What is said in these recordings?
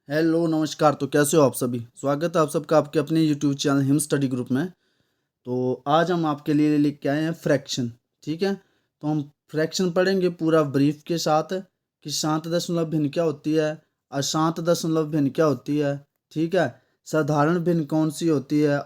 Hello नमस्कार। तो कैसे हो आप सभी। स्वागत है आप सबका आपके अपने YouTube channel him study group में। तो आज हम आपके लिए लेके आए हैं फ्रैक्शन। ठीक है, तो हम फ्रैक्शन पढ़ेंगे पूरा ब्रीफ के साथ कि शांत दशमलव भिन्न क्या होती है, अशांत दशमलव भिन्न क्या होती है। ठीक है, साधारण भिन्न कौन सी होती है,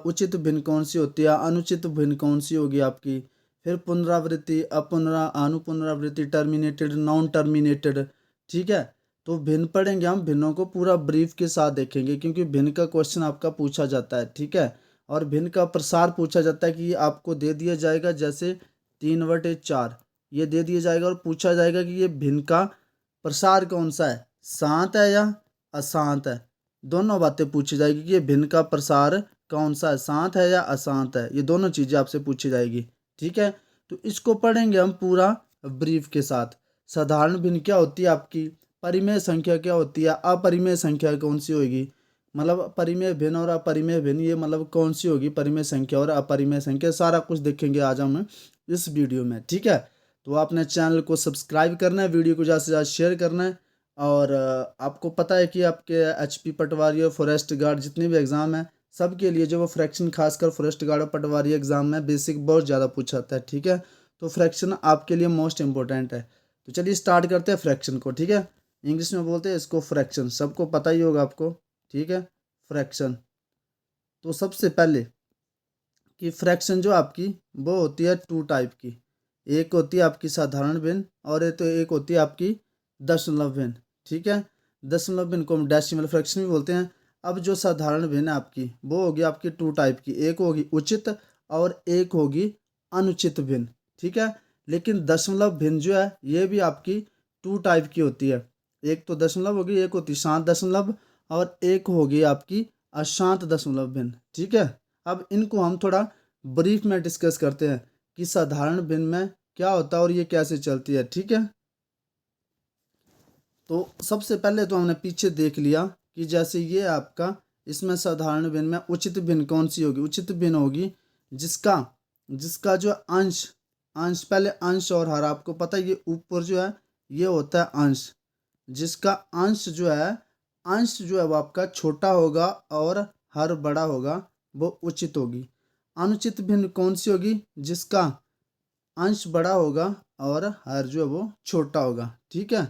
उचित भिन्न कौन सी होती है, अनुचित भिन्न कौन सी होगी आपकी। फिर पुनरावृत्ति, अनुपुनरावृत्ति, टर्मिनेटेड, नॉन टर्मिनेटेड। ठीक है, तो भिन्न पढ़ेंगे हम। भिन्नों को पूरा ब्रीफ के साथ देखेंगे क्योंकि भिन्न का क्वेश्चन आपका पूछा जाता है। ठीक है, और भिन्न का प्रसार पूछा जाता है कि आपको दे दिया जाएगा जैसे 3/4 ये दे दिया जाएगा और पूछा जाएगा कि ये भिन्न का प्रसार कौन सा है, शांत है या अशांत है। दोनों बातें पूछी जाएगी कि ये भिन्न का प्रसार कौन सा है, शांत है या अशांत है। ये दोनों चीज़ें आपसे पूछी जाएगी। ठीक है, तो इसको पढ़ेंगे हम पूरा ब्रीफ के साथ। साधारण भिन्न क्या होती है आपकी, परिमेय संख्या क्या होती है, अपरिमेय संख्या कौन सी होगी, मतलब परिमेय भिन्न और अपरिमेय भिन्न ये मतलब कौन सी होगी, परिमेय संख्या और अपरिमेय संख्या, सारा कुछ देखेंगे आज हम इस वीडियो में। ठीक है, तो आपने चैनल को सब्सक्राइब करना है, वीडियो को ज़्यादा से ज़्यादा शेयर करना है। और आपको पता है कि आपके एचपी पटवारी और फॉरेस्ट गार्ड जितने भी एग्ज़ाम हैं सबके लिए जो वो फ्रैक्शन खासकर फॉरेस्ट गार्ड और पटवारी एग्ज़ाम में बेसिक बहुत ज़्यादा पूछा जाता है। ठीक है, तो फ्रैक्शन आपके लिए मोस्ट इंपॉर्टेंट है। तो चलिए स्टार्ट करते हैं फ्रैक्शन को। ठीक है, इंग्लिश में बोलते हैं इसको फ्रैक्शन, सबको पता ही होगा आपको। ठीक है, फ्रैक्शन। तो सबसे पहले कि फ्रैक्शन जो आपकी वो होती है टू टाइप की। एक होती है आपकी साधारण भिन्न और एक होती है आपकी दशमलव भिन्न। ठीक है, दशमलव भिन्न को हम डेसिमल फ्रैक्शन भी बोलते हैं। अब जो साधारण भिन्न है आपकी वो होगी आपकी टू टाइप की, एक होगी उचित और एक होगी अनुचित भिन्न। ठीक है, लेकिन दशमलव भिन्न जो है ये भी आपकी टू टाइप की होती है। एक तो दशमलव होगी, एक होती शांत दशमलव और एक होगी आपकी अशांत दशमलव भिन्न। ठीक है, अब इनको हम थोड़ा ब्रीफ में डिस्कस करते हैं कि साधारण भिन्न में क्या होता है और ये कैसे चलती है। ठीक है, तो सबसे पहले तो हमने पीछे देख लिया कि जैसे ये आपका इसमें साधारण भिन्न में उचित भिन्न कौन सी होगी। उचित भिन्न होगी जिसका जिसका जो अंश अंश पहले अंश और हर, आपको पता है ये ऊपर जो है ये होता है अंश। जिसका अंश जो है वो आपका छोटा होगा और हर बड़ा होगा, वो उचित होगी। अनुचित भिन्न कौन सी होगी, जिसका अंश बड़ा होगा और हर जो है वो छोटा होगा। ठीक है,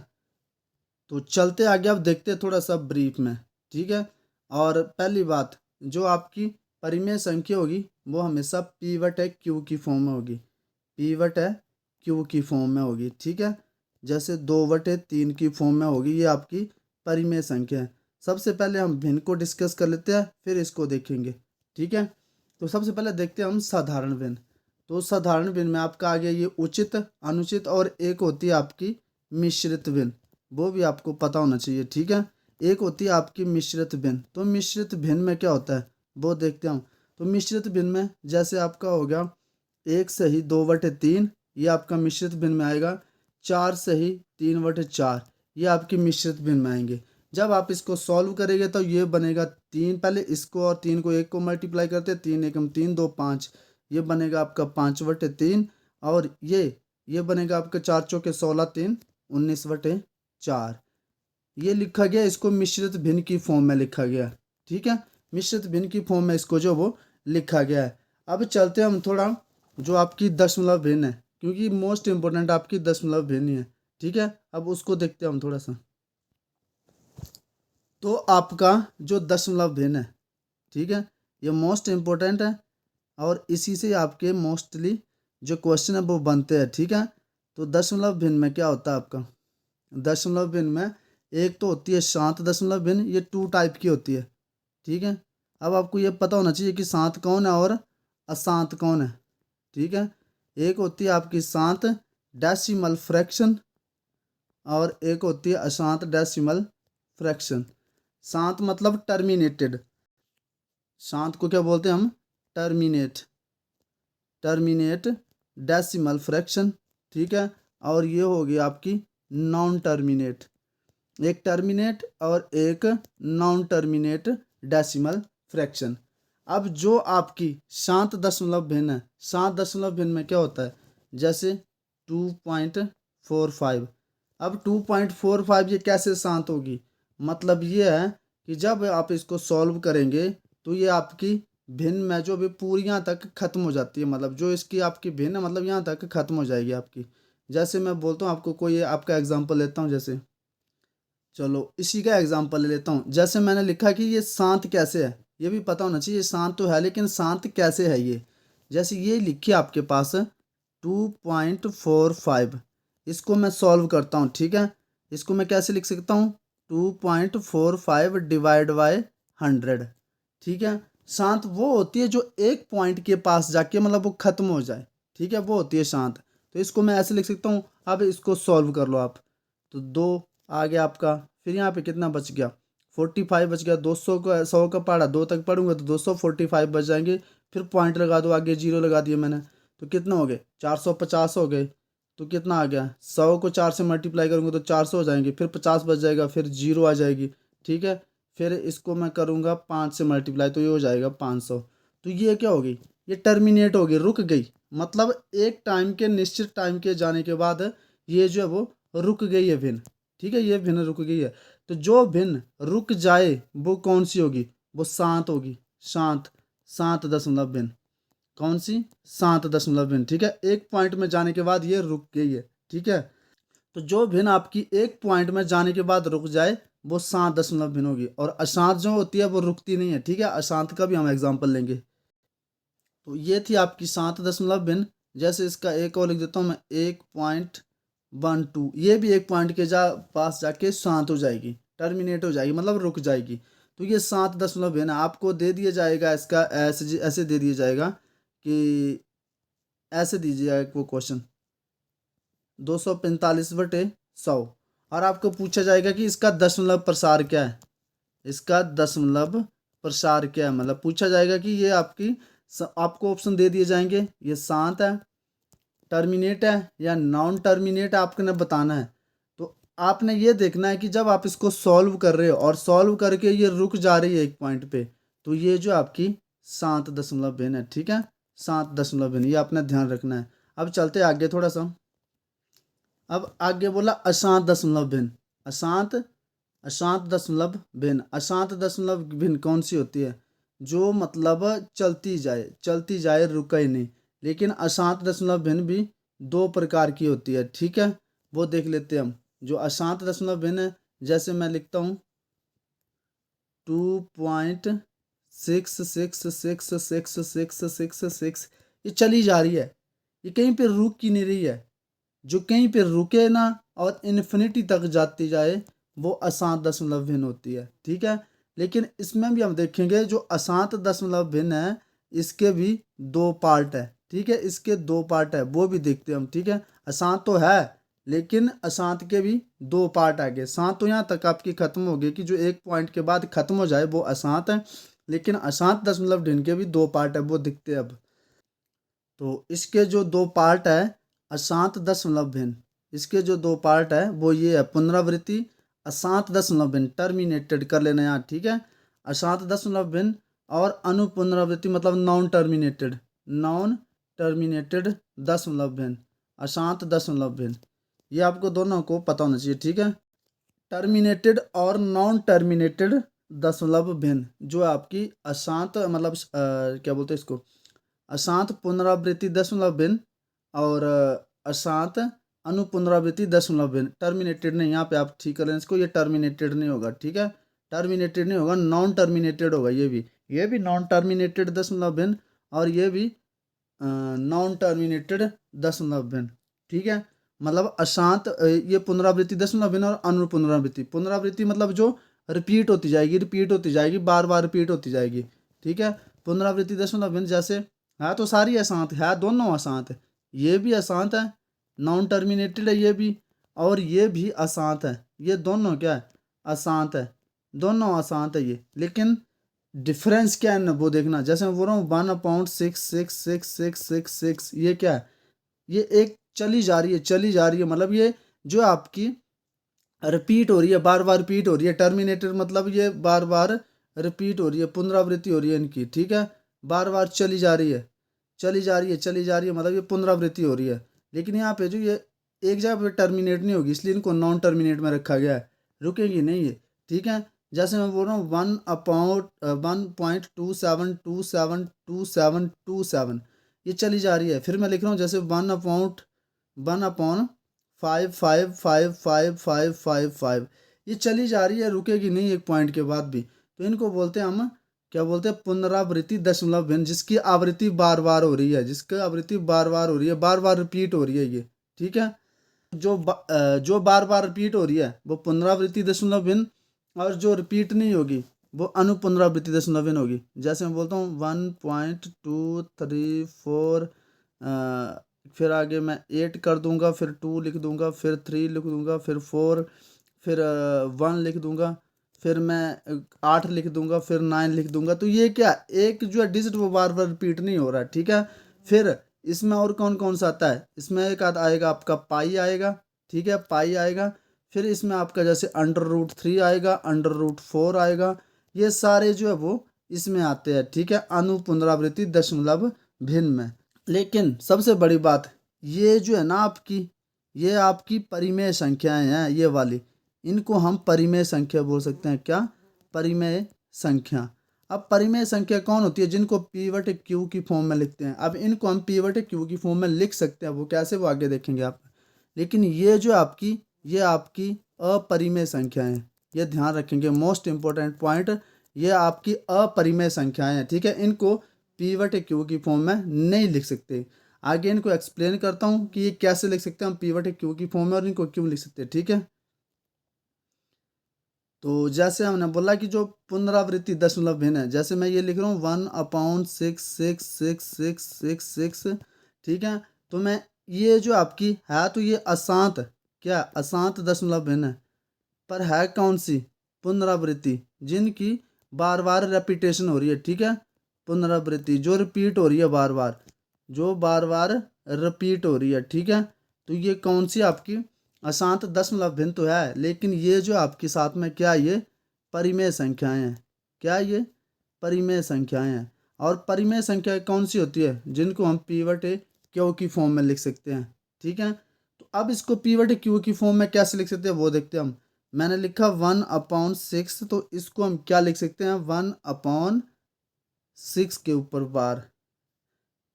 तो चलते आगे, अब देखते हैं थोड़ा सा ब्रीफ में। ठीक है, और पहली बात जो आपकी परिमेय संख्या होगी वो हमेशा P/Q की फॉर्म में होगी। P/Q की फॉर्म में होगी। ठीक है, जैसे 2/3 की फॉर्म में होगी, ये आपकी परिमेय संख्या है। सबसे पहले हम भिन्न को डिस्कस कर लेते हैं फिर इसको देखेंगे। ठीक है, तो सबसे पहले देखते हैं हम साधारण भिन्न। तो साधारण भिन्न में आपका आ गया ये उचित, अनुचित और एक होती है आपकी मिश्रित भिन्न, वो भी आपको पता होना चाहिए। ठीक है, एक होती है आपकी मिश्रित भिन्न। तो मिश्रित भिन्न में क्या होता है वो देखते हैं। तो मिश्रित भिन्न में जैसे आपका हो गया 1/2/3 ये आपका मिश्रित भिन्न में आएगा। 4/3/4 ये आपकी मिश्रित भिन्न में आएंगे। जब आप इसको सॉल्व करेंगे तो ये बनेगा 3, पहले इसको और 3 को एक को मल्टीप्लाई करते हैं, 3 एकम 3 2 5, ये बनेगा आपका 5/3। और ये बनेगा आपका 4 चौके 16, 3 19/4। ये लिखा गया, इसको मिश्रित भिन्न की फॉर्म में लिखा गया। ठीक है, मिश्रित भिन्न की फॉर्म में इसको जो वो लिखा गया है। अब चलते हैं हम थोड़ा जो आपकी दशमलव भिन्न है, क्योंकि मोस्ट इंपोर्टेंट आपकी दशमलव भिन्न ही है। ठीक है, अब उसको देखते हैं हम थोड़ा सा। तो आपका जो दशमलव भिन्न है, ठीक है, ये मोस्ट इंपोर्टेंट है और इसी से आपके मोस्टली जो क्वेश्चन है वो बनते हैं। ठीक है, तो दशमलव भिन्न में क्या होता है आपका, दशमलव भिन्न में एक तो होती है शांत दशमलव भिन्न, ये टू टाइप की होती है। ठीक है, अब आपको ये पता होना चाहिए कि शांत कौन है और अशांत कौन है। ठीक है, एक होती है आपकी शांत डेसिमल फ्रैक्शन और एक होती है अशांत डेसिमल फ्रैक्शन। शांत मतलब टर्मिनेटेड, शांत को क्या बोलते हैं हम, टर्मिनेट डेसिमल फ्रैक्शन। ठीक है, और ये होगी आपकी नॉन टर्मिनेट, एक टर्मिनेट और एक नॉन टर्मिनेट डेसिमल फ्रैक्शन। अब जो आपकी शांत दशमलव भिन्न है, शांत दशमलव भिन्न में क्या होता है, जैसे 2.45। अब 2.45 ये कैसे शांत होगी, मतलब ये है कि जब आप इसको सॉल्व करेंगे तो ये आपकी भिन्न में जो भी पूरी यहाँ तक खत्म हो जाती है, मतलब जो इसकी आपकी भिन्न है, मतलब यहाँ तक खत्म हो जाएगी आपकी। जैसे मैं बोलता हूँ आपको, कोई आपका एग्जांपल लेता हूँ, जैसे चलो इसी का एग्जांपल ले लेता हूँ। जैसे मैंने लिखा कि ये शांत कैसे है, ये भी पता होना चाहिए, शांत तो है लेकिन शांत कैसे है ये। जैसे ये लिखिए आपके पास 2.45, इसको मैं सॉल्व करता हूँ, ठीक है। इसको मैं कैसे लिख सकता हूँ, 2.45 डिवाइड बाय 100, ठीक है। शांत वो होती है जो एक पॉइंट के पास जाके मतलब वो खत्म हो जाए, ठीक है, वो होती है शांत। तो इसको मैं ऐसे लिख सकता हूँ। अब इसको सॉल्व कर लो आप, तो 2 आ गया आपका। फिर यहाँ पे कितना बच गया, 45 बच गया। 200 का 100 का पढ़ा, 2 तक पढ़ूंगा तो 245 बच जाएंगे। फिर पॉइंट लगा दो, आगे जीरो लगा दिया मैंने, तो कितना हो गए, 450 हो गए। तो कितना आ गया, 100 को 4 से मल्टीप्लाई करूंगा तो 400 हो जाएंगे, फिर 50 बच जाएगा, फिर जीरो आ जाएगी, ठीक है। फिर इसको मैं करूंगा 5 से मल्टीप्लाई, तो ये हो जाएगा 500। तो ये क्या होगी, ये टर्मिनेट हो गई, रुक गई। मतलब एक टाइम के, निश्चित टाइम के जाने के बाद ये जो है वो रुक गई है भिन्न, ठीक है, ये भिन्न रुक गई है। तो जो भिन्न रुक जाए वो कौन सी होगी, वो शांत होगी, शांत, शांत दशमलव भिन्न। कौन सी, शांत दशमलव भिन्न, ठीक है। एक पॉइंट में जाने के बाद ये रुक गई है, ठीक है। तो जो भिन्न आपकी एक पॉइंट में जाने के बाद रुक जाए वो शांत दशमलव भिन्न होगी, और अशांत जो होती है वो रुकती नहीं है, ठीक है। अशांत का भी हम एग्जाम्पल लेंगे। तो ये थी आपकी शांत दशमलव भिन्न। जैसे इसका एक और लिख देता हूँ मैं, 1.12, ये भी एक पॉइंट के पास जाके शांत हो जाएगी, टर्मिनेट हो जाएगी, मतलब रुक जाएगी। तो ये शांत दशमलव भिन्न आपको दे दिया जाएगा, इसका ऐसे ऐसे दे दिया जाएगा कि ऐसे दीजिए वो क्वेश्चन, 245/100, और आपको पूछा जाएगा कि इसका दशमलव प्रसार क्या है, इसका दशमलव प्रसार क्या है, मतलब पूछा जाएगा कि ये आपकी आपको ऑप्शन दे दिए जाएंगे, ये शांत है, टर्मिनेट है, या नॉन टर्मिनेट आपको ने बताना है। तो आपने ये देखना है कि जब आप इसको सॉल्व कर रहे हो और सॉल्व करके ये रुक जा रही है एक पॉइंट पे, तो ये जो आपकी शांत दशमलव भिन्न है, ठीक है, शांत दशमलव भिन्न, ये आपने ध्यान रखना है। अब चलते हैं आगे थोड़ा सा। अब आगे बोला अशांत दशमलव भिन्न, अशांत, अशांत दशमलव भिन्न। अशांत दशमलव भिन्न कौन सी होती है, जो मतलब चलती जाए रुका ही नहीं। लेकिन अशांत दशमलव भिन्न भी दो प्रकार की होती है, ठीक है, वो देख लेते हैं हम। जो अशांत दशमलव भिन्न है, जैसे मैं लिखता हूँ 2.666666, ये चली जा रही है, ये कहीं पे रुक ही नहीं रही है। जो कहीं पे रुके ना और इन्फिनिटी तक जाती जाए वो अशांत दशमलव भिन्न होती है, ठीक है। लेकिन इसमें भी हम देखेंगे जो अशांत दशमलव भिन्न है इसके भी दो पार्ट है, ठीक है, इसके दो पार्ट है, वो भी देखते हैं हम, ठीक है। अशांत तो है लेकिन अशांत के भी दो पार्ट आ गए। शांत तो यहाँ तक आपकी खत्म हो गई कि जो एक पॉइंट के बाद खत्म हो जाए वो अशांत है, लेकिन अशांत दशमलव भिन्न के भी दो पार्ट है, वो दिखते हैं अब। तो इसके जो दो पार्ट है अशांत दशमलव भिन्न, इसके जो दो पार्ट है वो ये है, पुनरावृत्ति, अशांत दशमलव भिन्न, टर्मिनेटेड कर लेना यहाँ, ठीक है। अशांत दशमलव भिन्न और अनुपुनरावृत्ति मतलब नॉन टर्मिनेटेड, नॉन टर्मिनेटेड दशमलव भिन्न, अशांत दशमलव भिन्न, ये आपको दोनों को पता होना चाहिए, ठीक है। टर्मिनेटेड और नॉन टर्मिनेटेड दशमलव भिन्न जो आपकी अशांत मतलब क्या बोलते हैं इसको, अशांत पुनरावृत्ति दशमलव भिन्न, और अशांत अनुपुनरावृत्ति दशमलव भिन्न। टर्मिनेटेड नहीं, यहाँ पे आप ठीक कर लें इसको, ये टर्मिनेटेड नहीं होगा, ठीक है, टर्मिनेटेड नहीं होगा, नॉन टर्मिनेटेड होगा। ये भी नॉन टर्मिनेटेड दशमलव भिन्न, और ये भी नॉन टर्मिनेटेड दशमलव भिन्न, ठीक है। मतलब अशांत ये पुनरावृत्ति दशमलव भिन्न और अनुपुनरावृत्ति। पुनरावृत्ति मतलब जो रिपीट होती जाएगी, बार बार रिपीट होती जाएगी, ठीक है। पुनरावृत्ति दशमलव भिन्न जैसे है तो सारी अशांत है, दोनों अशांत है, ये भी अशांत है, नॉन टर्मिनेटेड है ये भी, और ये भी अशांत है, ये दोनों क्या है, अशांत है, दोनों अशांत है ये। लेकिन डिफरेंस क्या है ना वो देखना। जैसे मैं बोल रहा हूँ 1/6666666, ये क्या है, ये एक चली जा रही है, मतलब ये जो आपकी रिपीट हो रही है, बार बार रिपीट हो रही है। टर्मिनेटेड मतलब ये बार बार रिपीट हो रही है, पुनरावृत्ति हो रही है इनकी, ठीक है, बार बार चली जा रही है, मतलब ये पुनरावृत्ति हो रही है। लेकिन यहाँ पे जो ये एक जगह पे टर्मिनेट नहीं होगी, इसलिए इनको नॉन टर्मिनेट में रखा गया है, रुकेगी नहीं ये। ठीक है। जैसे मैं बोल रहा हूँ 1/1.27272727 ये चली जा रही है। फिर मैं लिख रहा हूँ जैसे 1/5555555 ये चली जा रही है, रुकेगी नहीं एक पॉइंट के बाद भी। तो इनको बोलते हैं हम, क्या बोलते हैं, पुनरावृत्ति दशमलव भिन्न, जिसकी आवृत्ति बार बार हो रही है, जिसकी आवृत्ति बार बार हो रही है, बार बार रिपीट हो रही है ये। ठीक है। जो बार बार रिपीट हो रही है वो पुनरावृत्ति दशमलव भिन्न, और जो रिपीट नहीं होगी वो अनुपुनरावृत्ति दशमलव भिन्न होगी। जैसे मैं बोलता हूँ 1.234, फिर आगे मैं 8 कर दूंगा, फिर 2 लिख दूंगा, फिर 3 लिख दूंगा, फिर 4, फिर 1 लिख दूंगा, फिर मैं 8 लिख दूंगा, फिर 9 लिख दूंगा। तो ये क्या, एक जो है डिजिट वो बार बार रिपीट नहीं हो रहा है। ठीक है। फिर इसमें और कौन कौन सा आता है, इसमें एक आएगा आपका पाई आएगा। ठीक है, पाई आएगा। फिर इसमें आपका जैसे √3 आएगा, √4 आएगा। ये सारे जो है वो इसमें आते हैं। ठीक है, अनुपुनरावृत्ति दशमलव भिन्न में। लेकिन सबसे बड़ी बात, ये जो है ना आपकी, ये आपकी परिमेय संख्याएं हैं, ये वाली, इनको हम परिमेय संख्या बोल सकते हैं। क्या, परिमेय संख्या। अब परिमेय संख्या कौन होती है, जिनको पी/क्यू क्यू की फॉर्म में लिखते हैं। अब इनको हम पी/क्यू क्यू की फॉर्म में लिख सकते हैं, वो कैसे, वो आगे देखेंगे आप। लेकिन ये जो आपकी, ये आपकी अपरिमेय संख्याएं हैं, ये ध्यान रखेंगे, मोस्ट इंपॉर्टेंट पॉइंट, ये आपकी अपरिमेय संख्याएं हैं। ठीक है, इनको पी/क्यू की फॉर्म में नहीं लिख सकते। आगे इनको एक्सप्लेन करता हूँ कि ये कैसे लिख सकते हैं हम पी/क्यू की फॉर्म में, और इनको क्यों लिख सकते हैं। ठीक है। तो जैसे हमने बोला कि जो पुनरावृत्ति दशमलव भिन्न है, जैसे मैं ये लिख रहा हूँ 1/666666। ठीक है। तो मैं, ये जो आपकी है, तो ये अशांत, क्या, अशांत दशमलव भिन्न है, पर है कौन सी, पुनरावृत्ति, जिनकी बार बार रेपिटेशन हो रही है। ठीक है, पुनरावृत्ति जो रिपीट हो रही है बार बार, जो बार बार रिपीट हो रही है। ठीक है। तो ये कौन सी आपकी अशांत दशमलव भिन्न तो है, लेकिन ये जो आपके साथ में क्या, ये परिमेय संख्याएं हैं। क्या, ये परिमेय संख्याएं हैं। और परिमेय संख्या कौन सी होती है, जिनको हम पी/क्यू की फॉर्म में लिख सकते हैं। ठीक है। तो अब इसको पी/क्यू की फॉर्म में कैसे लिख सकते हैं वो देखते हैं हम। मैंने लिखा 1/6, तो इसको हम क्या लिख सकते हैं, 1/6 के ऊपर बार।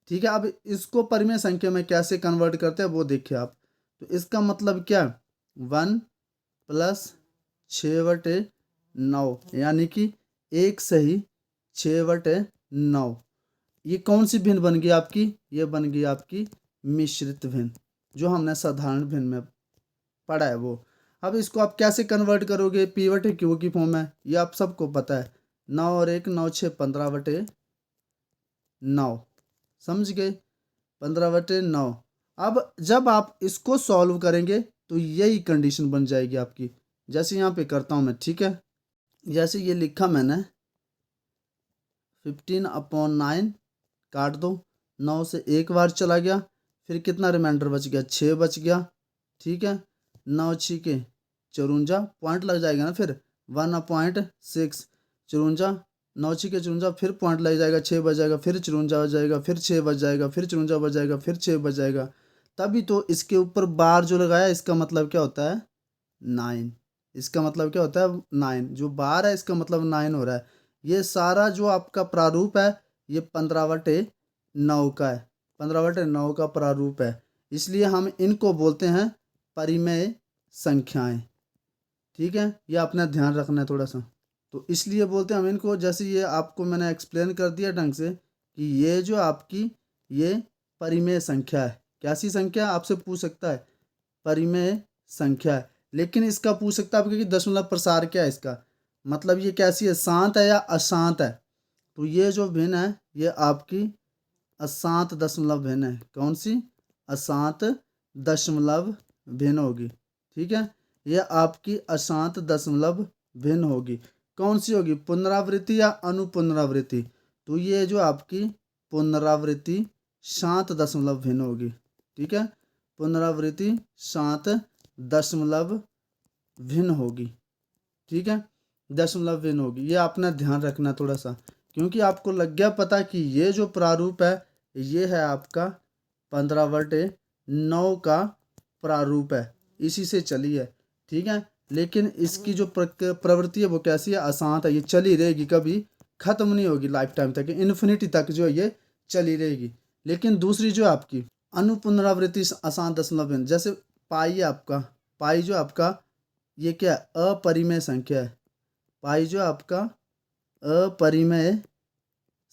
ठीक है। अब इसको परिमेय संख्या में कैसे कन्वर्ट करते हैं वो देखिए आप। तो इसका मतलब क्या, 1+6/9, यानी कि 1/6/9। ये कौन सी भिन्न बन गई आपकी, ये बन गई आपकी मिश्रित भिन्न, जो हमने साधारण भिन्न में पढ़ा है वो। अब इसको आप कैसे कन्वर्ट करोगे पी/क्यू की फॉर्म में, ये आप सबको पता है। 9 और 1 9 6 15/9, समझ गए, 15/9। अब जब आप इसको सॉल्व करेंगे तो यही कंडीशन बन जाएगी आपकी। जैसे यहाँ पे करता हूँ मैं। ठीक है। जैसे ये लिखा मैंने 15/9, काट दो, 9 से एक बार चला गया, फिर कितना रिमाइंडर बच गया, 6 बच गया। ठीक है। 9 6 के 54, पॉइंट लग जाएगा ना फिर, 1/6 54, 9 6 के 54, फिर पॉइंट लग जाएगा, 6 बच जाएगा, फिर 54 बच जाएगा, फिर 6 बच जाएगा, फिर 54 बच जाएगा, फिर 6 बच जाएगा। तभी तो इसके ऊपर बार जो लगाया, इसका मतलब क्या होता है, 9। इसका मतलब क्या होता है, 9, जो बार है इसका मतलब 9 हो रहा है। ये सारा जो आपका प्रारूप है, ये 15/9 का है, 15/9 का प्रारूप है। इसलिए हम इनको बोलते हैं परिमेय संख्याएं। ठीक है, ये अपना ध्यान रखना है थोड़ा सा। तो इसलिए बोलते हैं हम इनको, जैसे ये आपको मैंने एक्सप्लेन कर दिया ढंग से, कि ये जो आपकी, ये परिमेय संख्या है। कैसी संख्या, आपसे पूछ सकता है, परिमेय संख्या है। लेकिन इसका पूछ सकता है आपके कि दशमलव प्रसार क्या है, इसका मतलब ये कैसी है, शांत है या अशांत है। तो ये जो भिन्न है, ये आपकी अशांत दशमलव भिन्न है। कौन सी, अशांत दशमलव भिन्न होगी। ठीक है, ये आपकी अशांत दशमलव भिन्न होगी। कौन सी होगी, पुनरावृत्ति या अनुपुनरावृत्ति। तो ये जो आपकी पुनरावृत्ति शांत दशमलव भिन्न होगी। ठीक है, पुनरावृत्ति शांत दशमलव भिन्न होगी। ठीक है, दशमलव भिन्न होगी। ये अपना ध्यान रखना थोड़ा सा, क्योंकि आपको लग गया पता कि ये जो प्रारूप है, ये है आपका 15/9 का प्रारूप है, इसी से चली है। ठीक है, लेकिन इसकी जो प्रवृत्ति है वो कैसी है, अशांत है, ये चली रहेगी, कभी ख़त्म नहीं होगी, लाइफ टाइम तक, इन्फिनिटी तक जो है ये चली रहेगी। लेकिन दूसरी जो आपकी अनुपुनरावृत्ति अशांत दशमलव बिंदु, जैसे पाई है आपका, पाई जो आपका ये क्या है, अपरिमेय संख्या है, पाई जो आपका अपरिमेय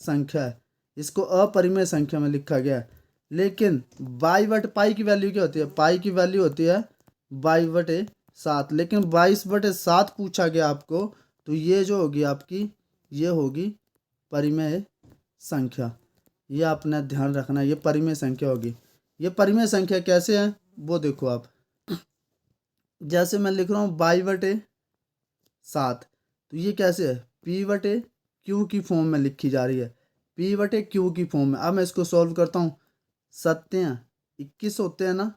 संख्या है, इसको अपरिमेय संख्या में लिखा गया है। लेकिन बाई बटे पाई की वैल्यू क्या होती है, पाई की वैल्यू होती है 22/7, लेकिन 22/7 पूछा गया आपको, तो ये जो होगी आपकी, ये होगी परिमेय संख्या। ये आपने ध्यान रखना है, ये परिमेय संख्या होगी। ये परिमेय संख्या कैसे है वो देखो आप, जैसे मैं लिख रहा हूँ 22/7, तो ये कैसे है, P/Q की फॉर्म में लिखी जा रही है, P/Q की फॉर्म में। अब मैं इसको सॉल्व करता हूँ, 7 21 होते हैं ना,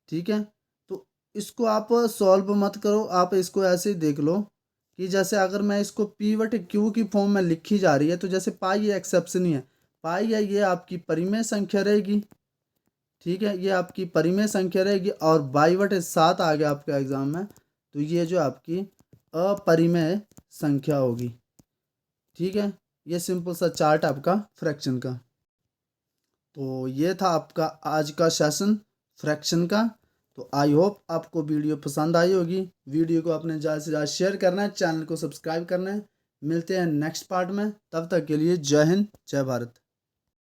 ठीक है। तो इसको आप सॉल्व मत करो, आप इसको ऐसे ही देख लो कि जैसे अगर मैं इसको P/Q की फॉर्म में लिखी जा रही है, तो जैसे पाई ये एक्सेप्शन ही है, पाई है ये आपकी परिमेय संख्या रहेगी, ठीक है, ये आपकी परिमेय संख्या रहेगी। और 22/7 आ गया आपका एग्जाम में, तो ये जो आपकी अपरिमेय संख्या होगी, ठीक है। ये सिंपल सा चार्ट आपका फ्रैक्शन का। तो ये था आपका आज का सेशन फ्रैक्शन का। तो आई होप आपको वीडियो पसंद आई होगी। वीडियो को अपने ज़्यादा से ज़्यादा शेयर करना है, चैनल को सब्सक्राइब करना है। मिलते हैं नेक्स्ट पार्ट में, तब तक के लिए जय हिंद जय भारत।